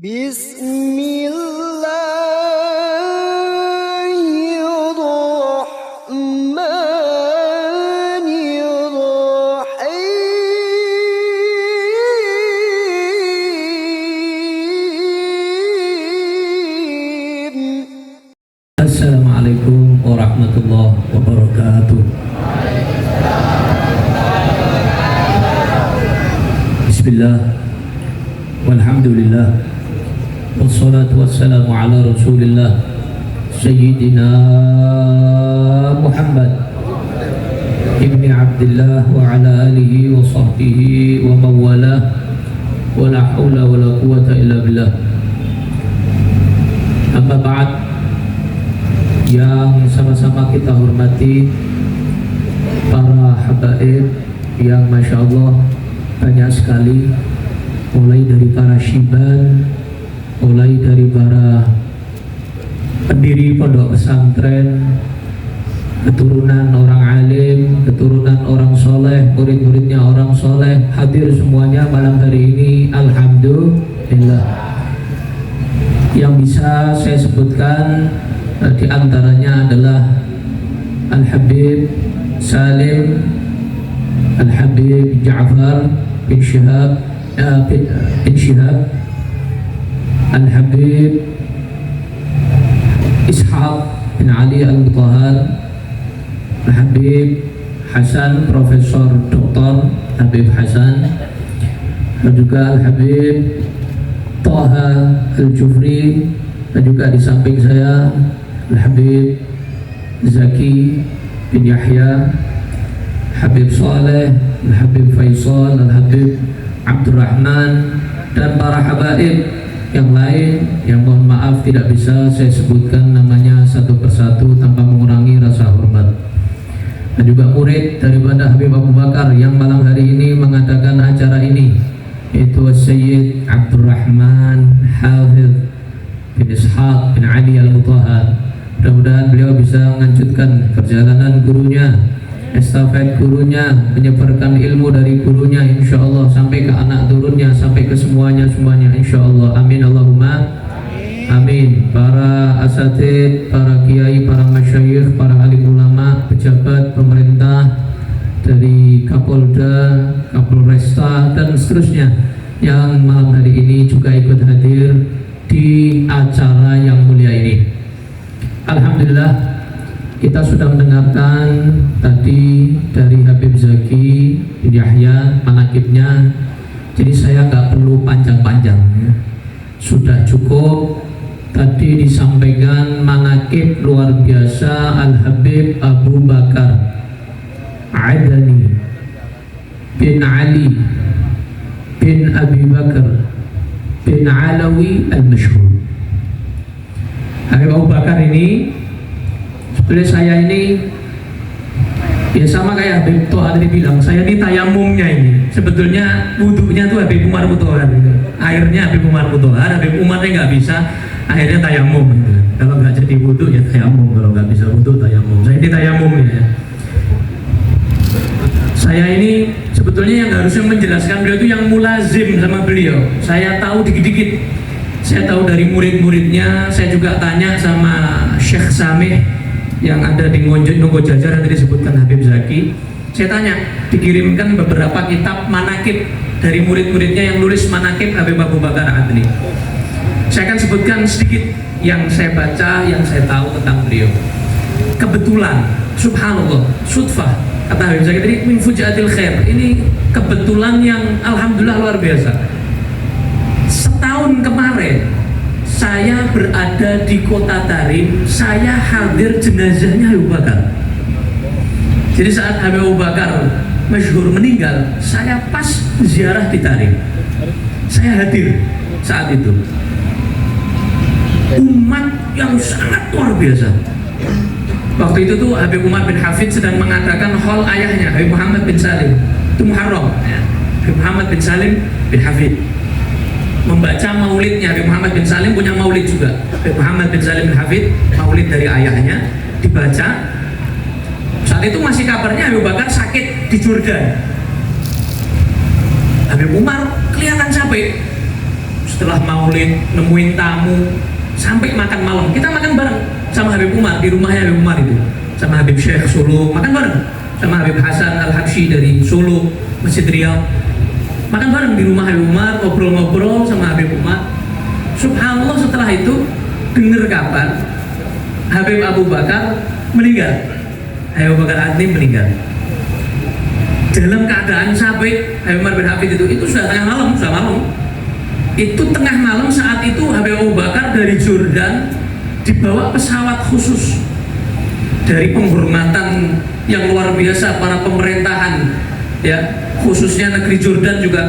Bismillahirrahmanirrahim. Assalamualaikum warahmatullahi wabarakatuh. Bismillah, walhamdulillah, wassalatu wassalamu ala rasulillah Sayyidina Muhammad ibni Abdillah wa ala alihi wa sahbihi wa mawalah, wa la hawla wa la quwata illa billah. Amma ba'd, yang sama-sama kita hormati para habaib yang Masya Allah banyak sekali, mulai dari para syiban, mulai dari para pendiri pondok pesantren, keturunan orang alim, keturunan orang soleh, murid-muridnya orang soleh, hadir semuanya malam hari ini. Alhamdulillah. Yang bisa saya sebutkan di antaranya adalah Al-Habib Salim, Al-Habib Ja'far bin Shihab, Al-Habib Ishaq bin Ali Al-Mutahhar, Al-Habib Hasan Profesor Dr. Habib Hasan, dan juga Al-Habib Taha Al-Jufri, dan juga di samping saya Al-Habib Zaki bin Yahya, Habib Saleh, Al-Habib Faisal, Al-Habib Abdurrahman, dan para habaib yang lain yang mohon maaf tidak bisa saya sebutkan namanya satu persatu tanpa mengurangi rasa hormat. Dan juga murid daripada Habib Abu Bakar yang malam hari ini mengadakan acara ini, yaitu Sayyid Abdurrahman Hafidh bin Ishaq bin Ali Al-Mutahhar. Mudah-mudahan beliau bisa melanjutkan perjalanan gurunya, estafet gurunya, menyebarkan ilmu dari gurunya insyaallah sampai ke anak turunnya, sampai ke semuanya insyaallah. Amin Allahumma amin. Para asatid, para kiai, para masyayikh, para alim ulama, pejabat pemerintah dari Kapolda, Kapolresta, dan seterusnya yang malam hari ini juga ikut hadir di acara yang mulia ini. Alhamdulillah, kita sudah mendengarkan tadi dari Habib Zaki bin Yahya manakibnya, jadi saya nggak perlu panjang-panjang ya. Sudah cukup tadi disampaikan manakib luar biasa Al-Habib Abu Bakar Adani bin Ali bin Abi Bakar bin Alawi Al-Mashhur. Habib Abu Bakar ini, sebenarnya saya ini ya sama kayak Habib Toha tadi bilang, saya ini tayamumnya ini. Sebetulnya wudhunya tuh Habib Umar Putohar gitu. Airnya Habib Umar Putohar, Habib Umarnya nggak bisa, akhirnya tayamum gitu. Kalau nggak jadi wudhu ya tayamum, kalau nggak bisa wudhu tayamum. Saya ini tayamumnya ya. Saya ini sebetulnya yang harusnya menjelaskan beliau itu yang mulazim sama beliau. Saya tahu dikit-dikit. Saya tahu dari murid-muridnya. Saya juga tanya sama Syekh Samih yang ada di Nonggo Jajar yang tadi disebutkan Habib Zaki. Saya tanya, dikirimkan beberapa kitab manakib dari murid-muridnya yang nulis manakib Habib Abu Bakar Adni. Saya akan sebutkan sedikit yang saya baca, yang saya tahu tentang beliau. Kebetulan, subhanallah, sudfah, kata Habib Zaki tadi, min fujatil khair. Ini kebetulan yang alhamdulillah luar biasa. Setahun kemarin saya berada di kota Tarim, saya hadir jenazahnya Abu Bakar. Jadi saat Habib Abu Bakar masyhur meninggal, saya pas ziarah di Tarim. Saya hadir saat itu. Umat yang sangat luar biasa. Waktu itu tuh Habib Umar bin Hafid sedang mengadakan haul ayahnya Habib Muhammad bin Salim. Itu Muharram ya. Habib Muhammad bin Salim bin Hafid membaca maulidnya. Habib Muhammad bin Salim punya maulid juga. Habib Muhammad bin Salim bin Hafid, maulid dari ayahnya dibaca. Saat itu masih kabarnya Abu Bakar sakit di Jordan. Habib Umar kelihatan capek. setelah maulid nemuin tamu sampai makan malam. Kita makan bareng sama Habib Umar di rumahnya Habib Umar itu, sama Habib Syekh Solo, makan bareng sama Habib Hasan Al-Habsyi dari Solo, Masjid Riau, makan bareng di rumah Habib Umar, ngobrol-ngobrol sama Habib Umar. Subhanallah, setelah itu dengar kabar Habib Abu Bakar meninggal. Habib Abu Bakar Adni meninggal dalam keadaan sampai Habib Umar bin Hafid itu sudah tengah malam, itu tengah malam. Saat itu Habib Abu Bakar dari Jordan dibawa pesawat khusus dari penghormatan yang luar biasa para pemerintahan, ya, khususnya negeri Jordan juga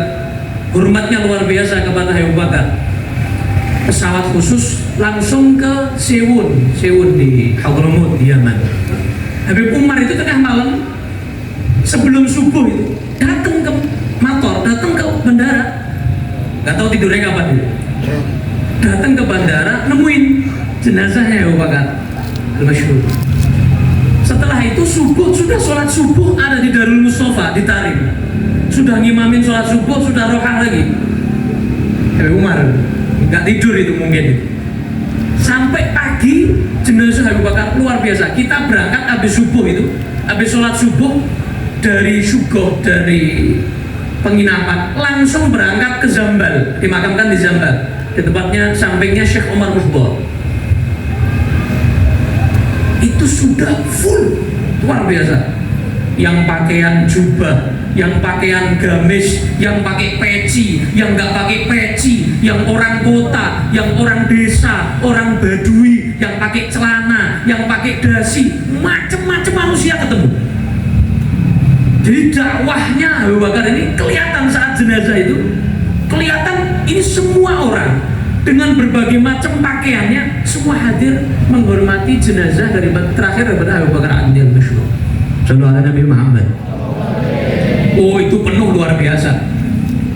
hormatnya luar biasa kepada Habib Abu Bakar. Pesawat khusus langsung ke Sewun di Hadramaut di Yaman. Habib Umar itu tengah malam sebelum subuh itu datang ke bandara, nggak tahu tidurnya kapan itu, datang ke bandara nemuin jenazahnya Abu Bakar Al-Masyhur. Setelah itu sudah sholat subuh ada di Darul Mustafa di Tarim, sudah ngimamin sholat subuh, sudah rohah lagi. Habib Umar nggak tidur itu mungkin sampai pagi. Jenazah Abu Bakar luar biasa. Kita berangkat habis subuh itu, habis sholat subuh dari Sugoh, dari penginapan langsung berangkat ke Zambal, dimakamkan di Zambal, di tempatnya sampingnya Syekh Omar Muhdor. Itu sudah full, luar biasa. Yang pakaian jubah, yang pakaian gamis, yang pakai peci, yang nggak pakai peci, yang orang kota, yang orang desa, orang Badui, yang pakai celana, yang pakai dasi, macam-macam manusia ketemu. Jadi dakwahnya Abu Bakar ini kelihatan saat jenazah itu, kelihatan ini semua orang dengan berbagai macam pakaiannya semua hadir menghormati jenazah dari terakhir daripada Abu Bakar Al-Masyhur. Sallallahu alaihi Nabi Muhammad. Oh, itu penuh luar biasa.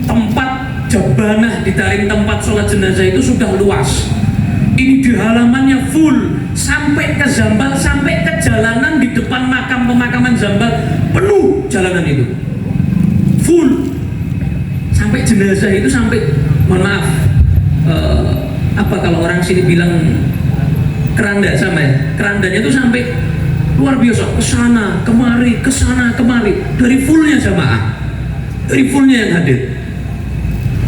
Tempat Jabanah di Tarim, tempat sholat jenazah itu sudah luas. Ini di halamannya full sampai ke Zambal, sampai ke jalanan di depan makam pemakaman Zambal penuh jalanan itu, full. Sampai jenazah itu sampai, mohon maaf, apa kalau orang sini bilang keranda sama ya, kerandanya itu sampai luar biasa, kesana kemari dari fullnya jamaah, dari fullnya yang hadir.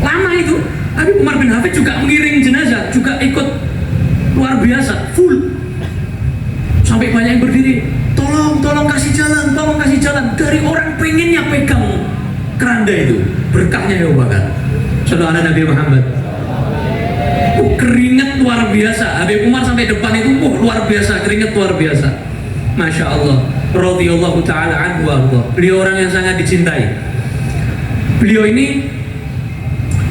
Lama itu Habib Umar bin Hafid juga mengiring jenazah, juga ikut, luar biasa, full. Sampai banyak yang berdiri, tolong kasih jalan, dari orang pengennya pegang keranda itu, berkahnya Abu Bakar. Sallallahu alaihi Nabi Muhammad. Keringat luar biasa. Habib Umar sampai depan itu, luar biasa, keringat luar biasa. Masya Allah, radhiyallahu ta'ala anhu wa arda. Beliau orang yang sangat dicintai. Beliau ini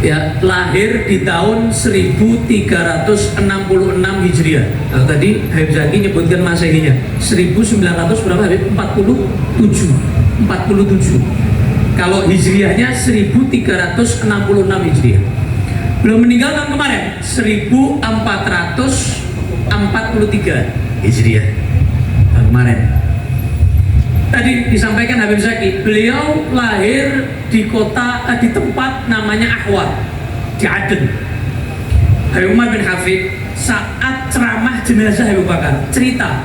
ya lahir di tahun 1366 Hijriah. Nah, tadi Habib Zaki nyebutkan Masehinya 1900 berapa Habib? 47. Kalau Hijriahnya 1366 Hijriah. Beliau meninggal tahun kemarin 1443 Hijriah. Kemarin tadi disampaikan Habib Zaki, beliau lahir di tempat namanya Ahwar di Aden. Habib Umar bin Hafid saat ceramah jenazah Abu Bakar cerita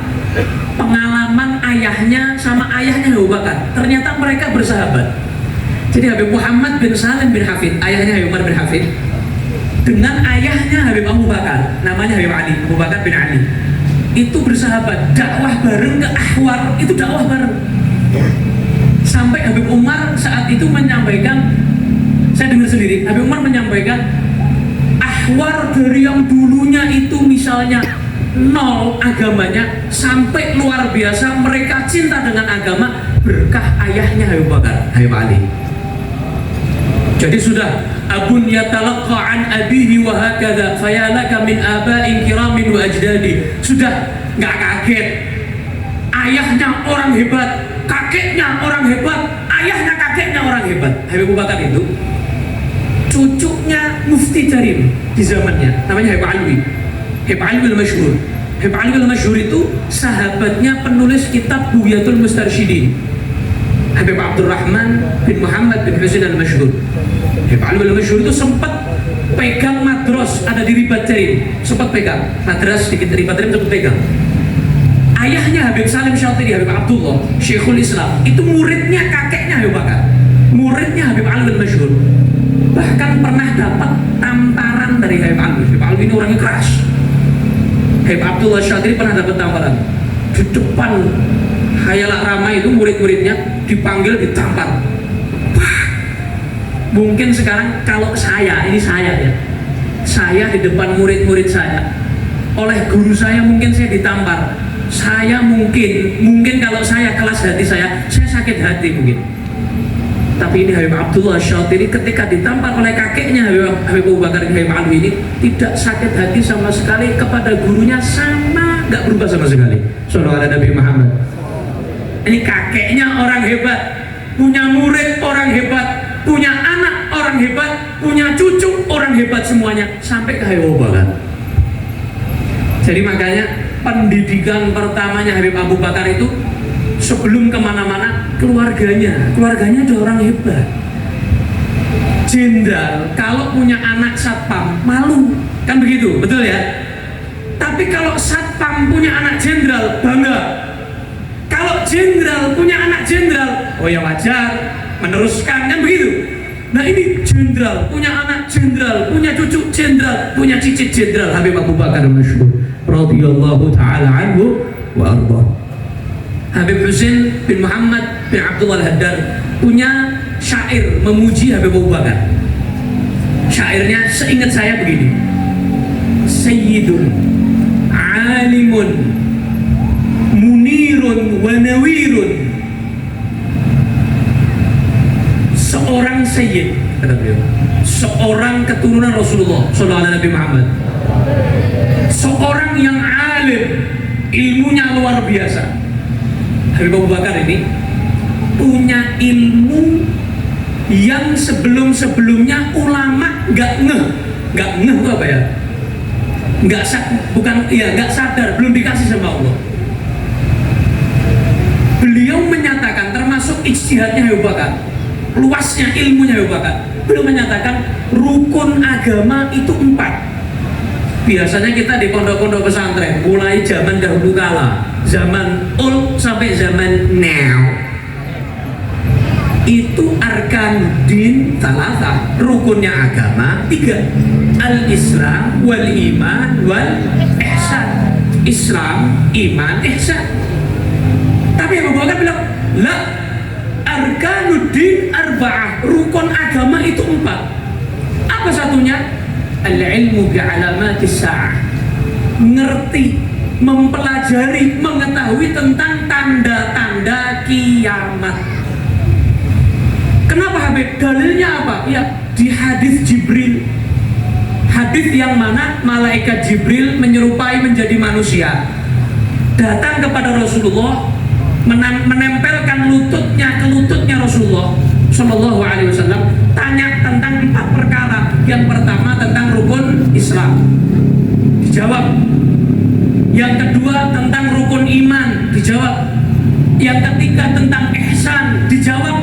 pengalaman ayahnya sama ayahnya Abu Bakar, ternyata mereka bersahabat. Jadi Habib Muhammad bin Salim bin Hafid, ayahnya Habib Umar bin Hafid, dengan ayahnya Habib Abu Bakar, namanya Habib Ali, Abu Bakar bin Ali, itu bersahabat, dakwah bareng ke Ahwar, itu dakwah bareng. Sampai Habib Umar saat itu menyampaikan, saya dengar sendiri, Habib Umar menyampaikan, Ahwar dari yang dulunya itu misalnya nol agamanya, sampai luar biasa mereka cinta dengan agama berkah ayahnya Habib Bakar, Habib Ali. Jadi sudah abun yatalaqqa an abihi wa hakadha fayalaka min aba'in kiramin wa ajdadi. Sudah nggak kaget, ayahnya orang hebat, kakeknya orang hebat, ayahnya kakeknya orang hebat. Habib Bakar itu cucunya Mufti Jarim di zamannya, namanya Habib Alwi, Habib Alwi al-Masyhur. Habib Alwi al-Masyhur itu sahabatnya penulis kitab Bughyatul Mustarsyidin, Habib Abdurrahman bin Muhammad bin Husain al-Masyhur. Habib Alwi al-Masyhur itu sempat pegang madros ada di ribat jari, sempat pegang madras sedikit ribat jari, sempat pegang. Ayahnya Habib Salim Syatiri, Habib Abdullah, Syekhul Islam, itu muridnya kakeknya Habib Bakar, muridnya Habib Alwi Masyhur. Bahkan pernah dapat tamparan dari Habib Alwi. Habib Alwi ini orangnya keras. Habib Abdullah Syatiri pernah dapat tamparan di depan khayalak ramai itu, murid-muridnya dipanggil, ditampar. Wah, mungkin sekarang kalau saya, ini saya ya, saya di depan murid-murid saya, oleh guru saya mungkin saya ditampar. Saya mungkin kalau saya kelas hati saya sakit hati mungkin. Tapi ini Habib Abdullah Syatiri ketika ditampar oleh kakeknya Habib Abu Bakar Habib Alwi ini tidak sakit hati sama sekali kepada gurunya, sama nggak berubah sama sekali. Sallallahu alaihi Nabi Muhammad. Ini kakeknya orang hebat, punya murid orang hebat, punya anak orang hebat, punya cucu orang hebat, semuanya sampai ke Habib Abu Bakar. Jadi makanya pendidikan pertamanya Habib Abu Bakar itu sebelum kemana-mana keluarganya ada orang hebat. Jenderal kalau punya anak satpam malu, kan begitu, betul ya? Tapi kalau satpam punya anak jenderal bangga. Kalau jenderal punya anak jenderal, oh ya wajar, meneruskan, kan begitu. Nah ini jenderal punya anak jenderal, punya cucu jenderal, punya cicit jenderal, Habib Abu Bakar Masyhur radhiyallahu taala anhu wa arda. Habib Husain bin Muhammad bin Abdullah Al-Haddad punya syair memuji Habib Abu Bakar. Syairnya seingat saya begini: Sayyidun alimun munirun wa nawirun. Seorang sayyid, kata beliau, seorang keturunan Rasulullah sallallahu alaihi Muhammad, seorang yang alim, ilmunya luar biasa. Habib Abu Bakar ini punya ilmu yang sebelumnya ulama nggak ngeh itu apa ya? Nggak sadar, belum dikasih sama Allah. Beliau menyatakan, termasuk ijtihadnya Habib Bakar, luasnya ilmunya Habib Bakar, beliau menyatakan rukun agama itu 4. Biasanya kita di pondok-pondok pesantren, mulai zaman dahulu kala, zaman old sampai zaman now, itu arkanuddin salasah, rukunnya agama 3: al-islam wal iman wal ihsan. Islam, iman, ihsan. Tapi Abu Bakar bilang, la, arkanuddin arba'ah, rukun agama itu 4. Apa satunya? Al-ilmu bi'alamatis sa'ah, ngerti, mempelajari, mengetahui tentang tanda-tanda kiamat. Kenapa Habib? Dalilnya apa? Ya, di hadis Jibril. Hadis yang mana malaikat Jibril menyerupai menjadi manusia, datang kepada Rasulullah, menempelkan lututnya ke lututnya Rasulullah Shallallahu Alaihi Wasallam, tanya tentang 4 perkara. Yang pertama tentang rukun Islam, dijawab. Yang kedua tentang rukun iman, dijawab. Yang ketiga tentang ihsan, dijawab.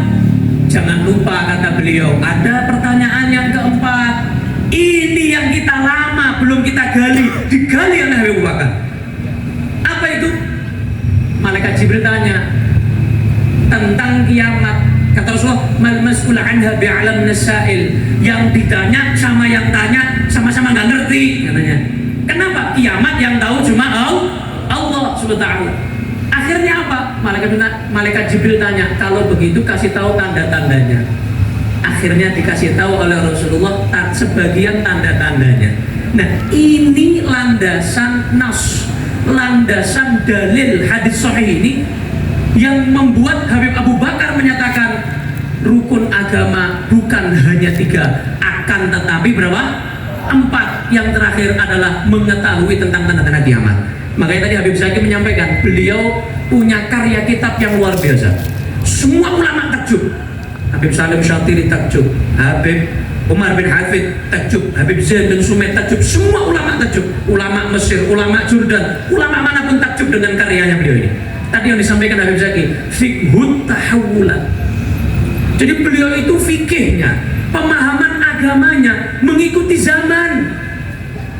Jangan lupa, kata beliau, ada pertanyaan yang keempat. Ini yang kita lama belum kita gali, digali oleh Habib Bakar. Apa itu? Malaikat Jibril tanya tentang kiamat. Kata Rasulullah, mal mas'ul anha bi'alam nasail, yang ditanya sama yang tanya sama-sama nggak ngerti, katanya. Kenapa? Kiamat yang tahu cuma Allah Subhanahu wa ta'ala. Akhirnya apa? Malaikat Jibril tanya, kalau begitu kasih tahu tanda-tandanya. Akhirnya dikasih tahu oleh Rasulullah sebagian tanda-tandanya. Nah, ini landasan nas, landasan dalil hadis sahih ini yang membuat Habib Abu Bakar menyatakan rukun agama bukan hanya 3, akan tetapi berapa? 4. Yang terakhir adalah mengetahui tentang tanda-tanda kiamat. Makanya tadi Habib Zaki menyampaikan, beliau punya karya kitab yang luar biasa. Semua ulama takjub. Habib Salim Syatiri takjub, Habib Umar bin Hafid takjub, Habib Zain bin Sumet takjub. Semua ulama takjub. Ulama Mesir, ulama Jordan, ulama manapun takjub dengan karyanya beliau ini. Tadi yang disampaikan Habib Zaki, fiqhut tahawulat. Jadi beliau itu fikihnya, pemahaman agamanya mengikuti zaman,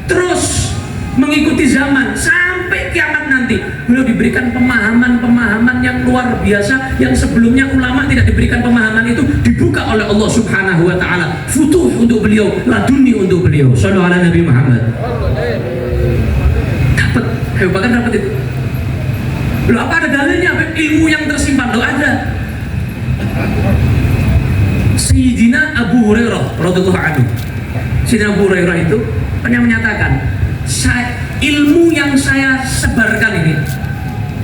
terus mengikuti zaman sampai kiamat nanti. Beliau diberikan pemahaman-pemahaman yang luar biasa yang sebelumnya ulama tidak diberikan pemahaman itu, dibuka oleh Allah Subhanahu wa taala, futuh untuk beliau, laduni untuk beliau. Shallallahu ala Nabi Muhammad. Dapat, Abu Bakar dapat itu. Loh, apa ada dalilnya? Ilmu yang tersimpan. Loh, ada. Sayyidina Abu Hurairah radhiyallahu anhu. Sayyidina Abu Hurairah itu pernah menyatakan, ilmu yang saya sebarkan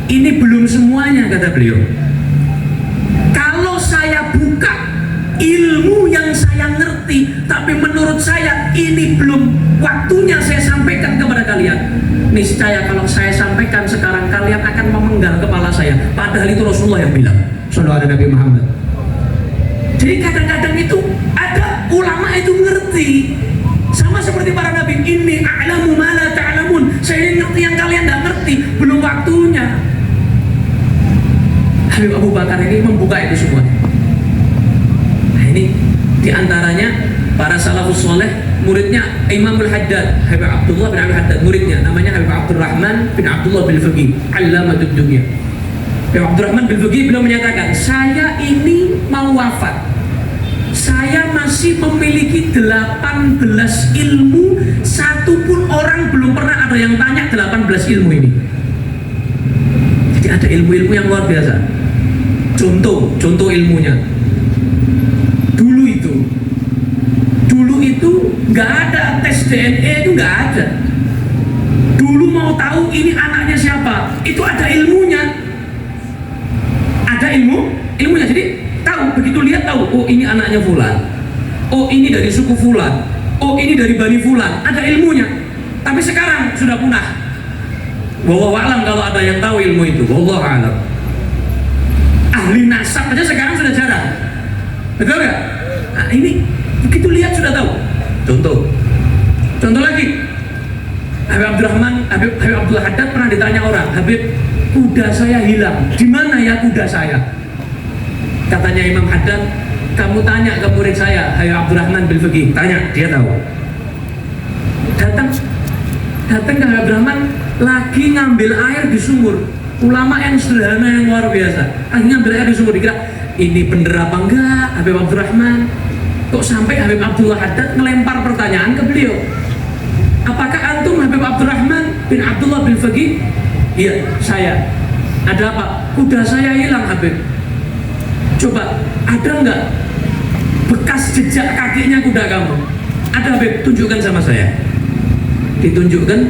ini belum semuanya, kata beliau. Kalau saya buka ilmu yang saya ngerti, tapi menurut saya ini belum waktunya saya sampaikan kepada kalian, niscaya kalau saya sampaikan sekarang kalian akan memenggal kepala saya. Padahal itu Rasulullah yang bilang, sallallahu alaihi Nabi Muhammad. Jadi kadang-kadang itu ada ulama itu ngerti, sama seperti para nabi, inni a'lamu ma la ta'lamun, saya ngerti yang kalian tidak ngerti, belum waktunya. Habib Abu Bakar ini membuka itu semua. Nah, ini diantaranya para salafus soleh, muridnya Imamul Haddad, Habib Abdullah bin Abi Haddad, muridnya namanya Habib Abdurrahman bin Abdullah bin Faqih, Allamatud Dunya. Habib Abdurrahman bin Faqih beliau menyatakan, saya ini mau wafat, saya masih memiliki 18 ilmu, satupun orang belum pernah ada yang tanya 18 ilmu ini. Jadi ada ilmu-ilmu yang luar biasa. Contoh ilmunya. Dulu itu nggak ada tes DNA, itu nggak ada. Dulu mau tahu ini anaknya siapa, itu ada ilmunya. Ada ilmunya. Jadi tahu, begitu lihat tahu, oh ini anaknya fulan, oh ini dari suku fulan, oh ini dari bani fulan, ada ilmunya. Tapi sekarang sudah punah. Wallahu a'lam kalau ada yang tahu ilmu itu. Wallahu a'lam. Ahli nasab aja sekarang sudah jarang, betul nggak? Nah, ini begitu lihat sudah tahu. Contoh lagi, Habib Abdullah Haddad pernah ditanya orang, Habib, kuda saya hilang, di mana ya kuda saya? Katanya Imam Haddad, kamu tanya ke murid saya, Habib Abdurrahman bin Faqih, tanya, dia tahu. Datang ke Habib Abdurrahman, lagi ngambil air di sumur. Ulama yang sederhana yang luar biasa, lagi ngambil air di sumur, dikira ini bener apa enggak Habib Abdurrahman? Kok sampai Habib Abdullah Haddad melempar pertanyaan ke beliau, apakah antum Habib Abdurrahman bin Abdullah bin Faqih? Iya, saya. Ada apa? Kuda saya hilang, Habib. Coba, ada nggak bekas jejak kakinya kuda kamu? Ada, Habib, tunjukkan sama saya. Ditunjukkan,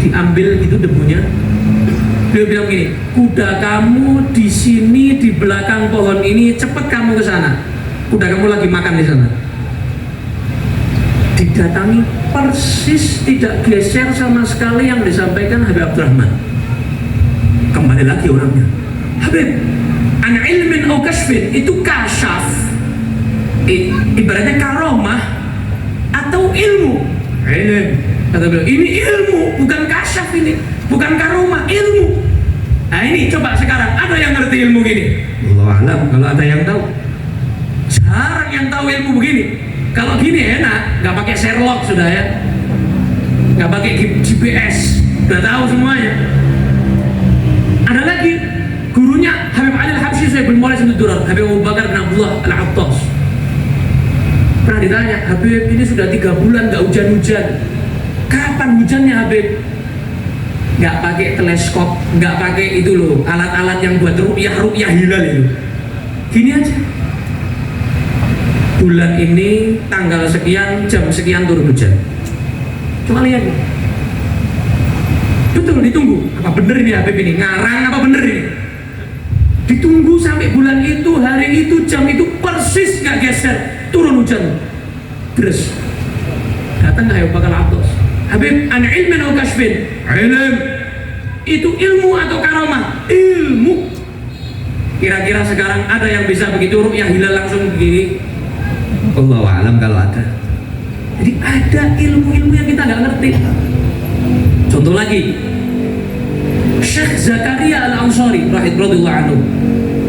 diambil itu debunya. Beliau bilang gini, kuda kamu di sini di belakang pohon ini, cepet kamu ke sana. Kuda kamu lagi makan di sana. Didatangi persis, tidak geser sama sekali yang disampaikan Habib Abdurrahman. Kembali lagi orangnya, Habib, an ilmin au kashfin, itu kasyaf, ibaratnya karomah atau ilmu. Ilm, kata beliau, ini ilmu, bukan kasyaf, ini bukan karomah, ilmu. Nah ini coba sekarang ada yang ngerti ilmu gini? Allah alam kalau ada yang tahu. Jarang yang tahu ilmu begini. Kalau gini enak, nggak pakai Sherlock sudah ya, nggak pakai GPS, udah tahu semuanya. Ada lagi gurunya Habib Ali Al-Habsyi Syaikh bin Mu'adz bin Durar, Habib Abu Bakar bin Abdullah Al-Attas. Pernah ditanya, Habib ini sudah 3 bulan nggak hujan-hujan, kapan hujannya Habib? Nggak pakai teleskop, nggak pakai itu loh, alat-alat yang buat ru'yah hilal itu. Gini aja, bulan ini tanggal sekian, jam sekian turun hujan. Coba lihat, betul ditunggu. Apa bener ini Habib ini ngarang apa bener ini? Ditunggu sampai bulan itu, hari itu, jam itu persis nggak geser, turun hujan. Terus datang Habib Bakar Abdos, Habib, an ilmin au kashfin, ilm. Itu ilmu atau karamah? Ilmu. Kira-kira sekarang ada yang bisa begitu ru'yah hilal langsung begini? Allahu a'lam kalau ada. Jadi ada ilmu-ilmu yang kita nggak ngerti. Contoh lagi, Syekh Zakaria Al-Ansari radhiyallahu anhu,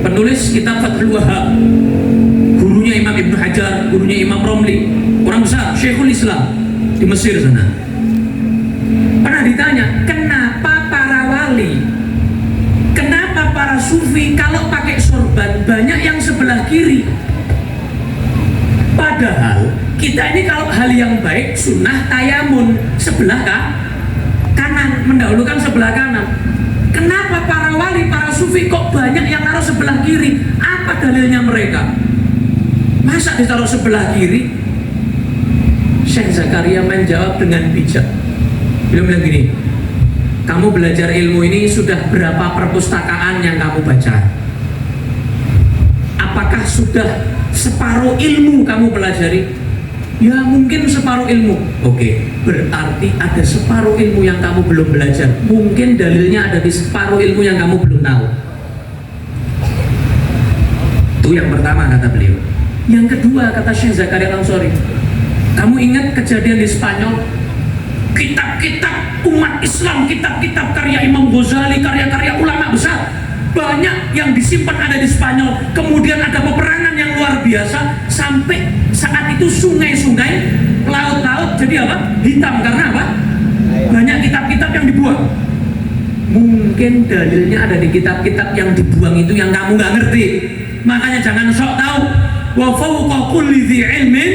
penulis kitab Fathul Wahhab, gurunya Imam Ibnu Hajar, gurunya Imam Romli, orang besar, Syekhul Islam di Mesir sana. Pernah ditanya, kenapa para wali, kenapa para sufi kalau pakai sorban banyak yang sebelah kiri? Padahal kita ini kalau hal yang baik sunnah tayamun sebelah kanan, mendahulukan sebelah kanan. Kenapa para wali, para sufi kok banyak yang taruh sebelah kiri? Apa dalilnya mereka? Masa ditaruh sebelah kiri? Syekh Zakaria menjawab dengan bijak. Beliau bilang gini, kamu belajar ilmu ini sudah berapa perpustakaan yang kamu baca? Apakah sudah separuh ilmu kamu pelajari? Ya mungkin separuh ilmu. Oke, berarti ada separuh ilmu yang kamu belum belajar. Mungkin dalilnya ada di separuh ilmu yang kamu belum tahu. Itu yang pertama kata beliau. Yang kedua kata Syekh Zakaria Al-Ansari, kamu ingat kejadian di Spanyol? Kitab-kitab umat Islam, kitab-kitab karya Imam Ghazali, karya-karya ulama besar, banyak yang disimpan ada di Spanyol. Kemudian ada peperangan yang luar biasa, sampai saat itu sungai-sungai, laut-laut jadi apa? Hitam. Karena apa? Banyak kitab-kitab yang dibuang. Mungkin dalilnya ada di kitab-kitab yang dibuang itu yang kamu nggak ngerti. Makanya jangan sok tahu. Wa fawqa kulli dzi ilmin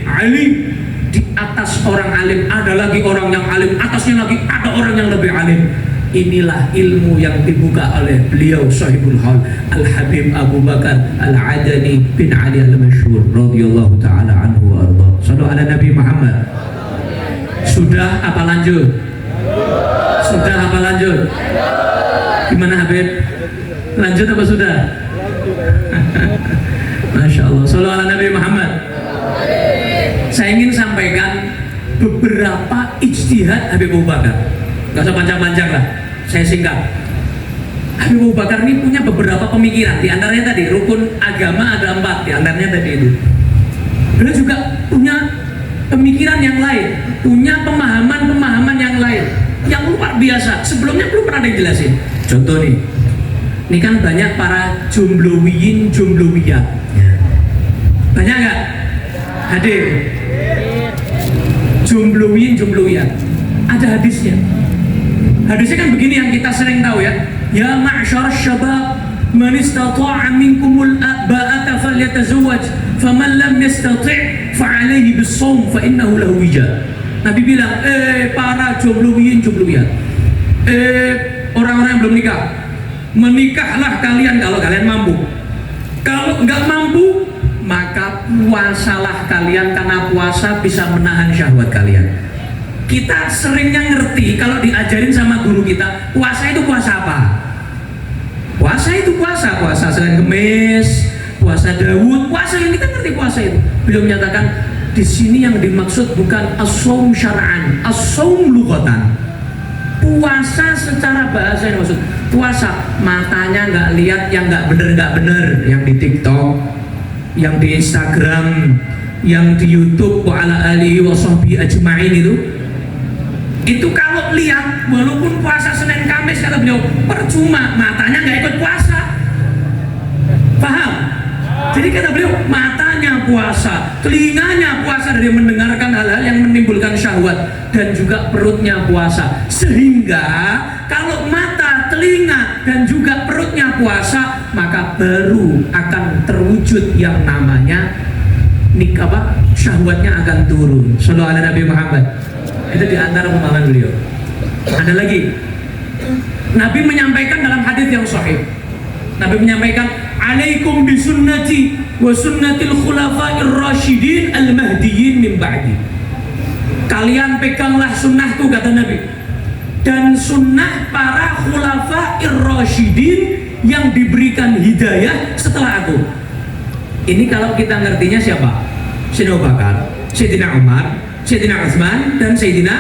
alim. Di atas orang alim ada lagi orang yang alim, atasnya lagi ada orang yang lebih alim. Inilah ilmu yang dibuka oleh beliau Sahibul Hal Al-Habib Abu Bakar Al-Adani bin Ali Al-Masyhur radhiyallahu taala anhu wa arda. Shallu ala Nabi Muhammad. Sudah apa lanjut? Sudah apa lanjut? Gimana Habib? Lanjut apa sudah? Masya Allah. Shallu ala Nabi Muhammad. Saya ingin sampaikan beberapa ijtihad Habib Abu Bakar. Gak usah panjang-panjang lah, saya singkat. Habib Abu Bakar ini punya beberapa pemikiran. Di antaranya tadi rukun agama ada 4. Di antaranya tadi itu. Beliau juga punya pemikiran yang lain, punya pemahaman yang lain yang luar biasa. Sebelumnya belum pernah dijelasin. Contoh nih, ini kan banyak para jomblowiyin, jomblowiyah. Banyak nggak? Hadir. Jomblowiyin, jomblowiyah. Ada hadisnya. Hadisnya kan begini yang kita sering tahu ya. Ya ma'syar syabab, man istata'a minkumul ba'ata falyatazawwaj, faman lam yastati' fa'alaihi bis-shaum fa innahu lahu wija. Nabi bilang, para jomblowiyin, jomblowiyah. Orang-orang yang belum nikah, menikahlah kalian kalau kalian mampu. Kalau nggak mampu, maka puasalah kalian, karena puasa bisa menahan syahwat kalian. Kita seringnya ngerti kalau diajarin sama guru kita, puasa itu puasa apa? Puasa itu puasa Senin Kemis, puasa Daud, puasa yang kita ngerti puasa itu. Beliau menyatakan di sini yang dimaksud bukan as-shaum syar'an, as-shaum lughatan. Puasa secara bahasa yang maksud puasa, matanya nggak lihat yang nggak bener, yang di TikTok, yang di Instagram, yang di YouTube, wa ala alihi wa sahbihi ajma'in itu kalau lihat walaupun puasa Senin Kamis kata beliau percuma, matanya nggak ikut puasa. Paham? Jadi kata beliau matanya puasa, telinganya puasa dari mendengarkan hal-hal yang menimbulkan syahwat, dan juga perutnya puasa. Sehingga kalau mata, telinga dan juga perutnya puasa, maka baru akan terwujud yang namanya nikah, syahwatnya akan turun. Shallallahu ala Nabi Muhammad. Itu diantara pemahaman beliau. Ada lagi, Nabi menyampaikan dalam hadis yang sahih. Nabi menyampaikan, alaikum bisunnati wa sunnatil khulafa'ir rasyidin al-mahdiyyin min ba'di. Kalian peganglah sunnahku kata Nabi, dan sunnah para khulafa'ir rasyidin yang diberikan hidayah setelah aku. Ini kalau kita ngertinya siapa? Sayyidina Abu Bakar, Sayyidina Umar, Sayyidina Utsman, dan Sayyidina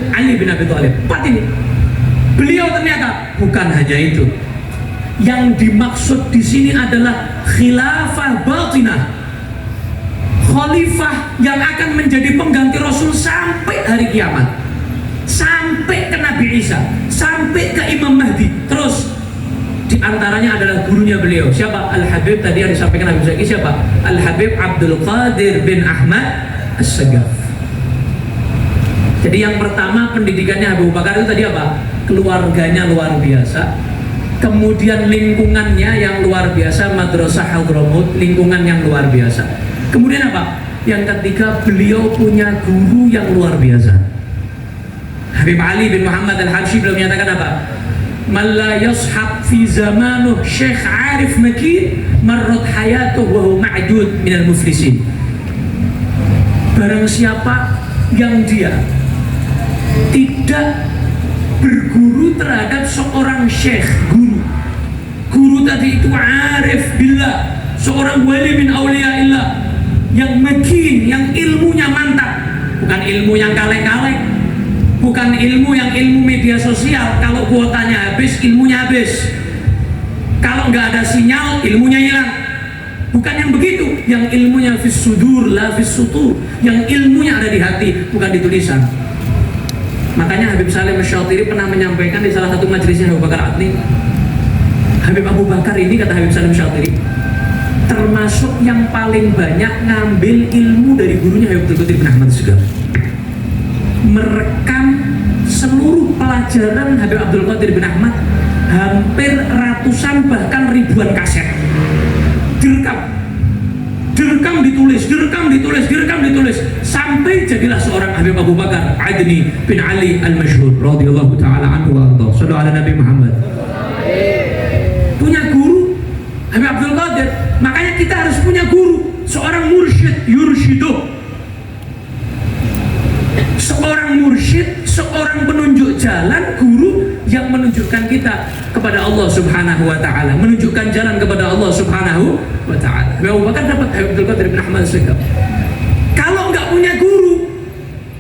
Ali bin Abi Thalib. 4 ini. Beliau ternyata bukan hanya itu. Yang dimaksud di sini adalah khilafah batinah. Khalifah yang akan menjadi pengganti Rasul sampai hari kiamat. Sampai ke Nabi Isa, sampai ke Imam Mahdi. Terus di antaranya adalah gurunya beliau. Siapa? Al-Habib tadi yang disampaikan Habib Zaki, siapa? Al-Habib Abdul Qadir bin Ahmad As-Sagaf. Jadi yang pertama pendidikannya Abu Bakar itu tadi apa? Keluarganya luar biasa, kemudian lingkungannya yang luar biasa, Madrasah Hadramut, lingkungan yang luar biasa. Kemudian apa? Yang ketiga, beliau punya guru yang luar biasa. Habib Ali bin Muhammad Al-Habsyi beliau menyatakan apa? Man la yashab fi zamanuh Syekh Arif Makin marrat hayatuh wa huwa ma'dud minal muflisin. Barang siapa yang dia tidak berguru terhadap seorang syekh, guru tadi itu arif billah, seorang wali min auliyaillah yang makin, yang ilmunya mantap, bukan ilmu yang kaleng-kaleng, bukan ilmu yang ilmu media sosial, kalau kuotanya habis ilmunya habis, kalau nggak ada sinyal ilmunya hilang. Bukan yang begitu, yang ilmunya fis sudur la fis sutur, yang ilmunya ada di hati, bukan di tulisan. Makanya Habib Salim Asy-Syatiri pernah menyampaikan di salah satu majelisnya Abu Bakar Adli, Habib Abu Bakar ini, kata Habib Salim Asy-Syatiri, termasuk yang paling banyak ngambil ilmu dari gurunya Habib Abdul Qadir bin Ahmad As-Segaf. Merekam seluruh pelajaran Habib Abdul Qadir bin Ahmad, hampir ratusan bahkan ribuan kaset, direkam ditulis sampai jadilah seorang Habib Abu Bakar Adni bin Ali Al-Masyhur radhiyallahu taala anhu wa arda. Shallallahu ala Nabi Muhammad. Punya guru Habib Abdul Qadir, makanya kita harus punya guru, seorang mursyid yursyiduh, seorang mursyid, seorang penunjuk jalan, guru yang menunjukkan kita kepada Allah Subhanahu wa taala, menunjukkan jalan kepada Allah Subhanahu wa taala. Abu Bakar dapat Habib Abdul Qadir bin Ahmad As-Segaf. Kalau nggak punya guru,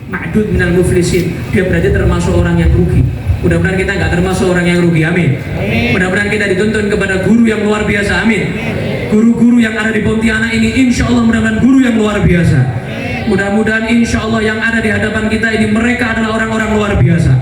ma'dud minal muflisin, dia berarti termasuk orang yang rugi. Mudah-mudahan kita nggak termasuk orang yang rugi, amin. Mudah-mudahan kita dituntun kepada guru yang luar biasa, amin. Guru-guru yang ada di Pontianak ini, insya Allah mudah-mudahan guru yang luar biasa. Mudah-mudahan insya Allah yang ada di hadapan kita ini, mereka adalah orang-orang luar biasa.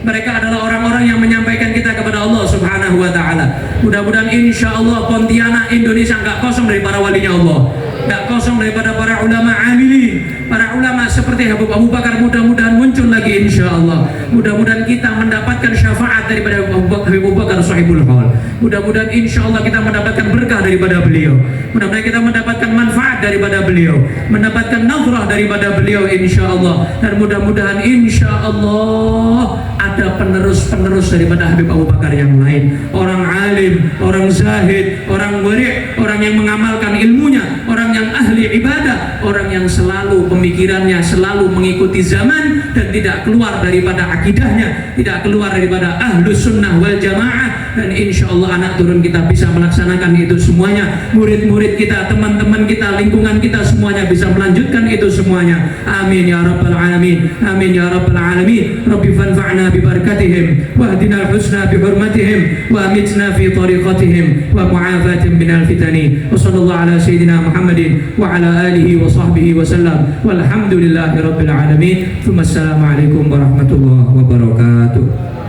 Mereka adalah orang-orang yang menyampaikan kita kepada Allah Subhanahu wa taala. Mudah-mudahan insya Allah Pontianak Indonesia nggak kosong dari para walinya Allah, nggak kosong daripada para ulama amilin, para ulama seperti Habib Abu Bakar, mudah-mudahan muncul lagi insya Allah. Mudah-mudahan kita mendapatkan syafaat daripada Habib Abu Bakar Sahibul Haul. Mudah-mudahan insya Allah kita mendapatkan berkah daripada beliau. Mudah-mudahan kita mendapatkan manfaat daripada beliau, mendapatkan nazrah daripada beliau insya Allah. Dan mudah-mudahan insya Allah ada penerus-penerus daripada Habib Abu Bakar yang lain, orang alim, orang zahid, orang wari', orang yang mengamalkan ilmunya, orang yang ahli ibadah, orang yang selalu pemikirannya selalu mengikuti zaman dan tidak keluar daripada akidahnya, tidak keluar daripada ahlus sunnah wal jamaah. Dan insya Allah anak turun kita bisa melaksanakan itu semuanya, murid-murid kita, teman-teman kita, lingkungan kita semuanya bisa melanjutkan itu semuanya. Amin ya rabbal alamin, amin ya rabbal alamin. Rabbi fanfa'na bi barakatihim wahdina al-husna bi hurmatihim wa amitna fi tariqatihim wa mu'afatin minal fitani. Wa sallallahu ala sayyidina Muhammadin wa ala alihi wa sahbihi wa sallam, walhamdulillahi rabbil alamin. Assalamualaikum warahmatullahi wabarakatuh.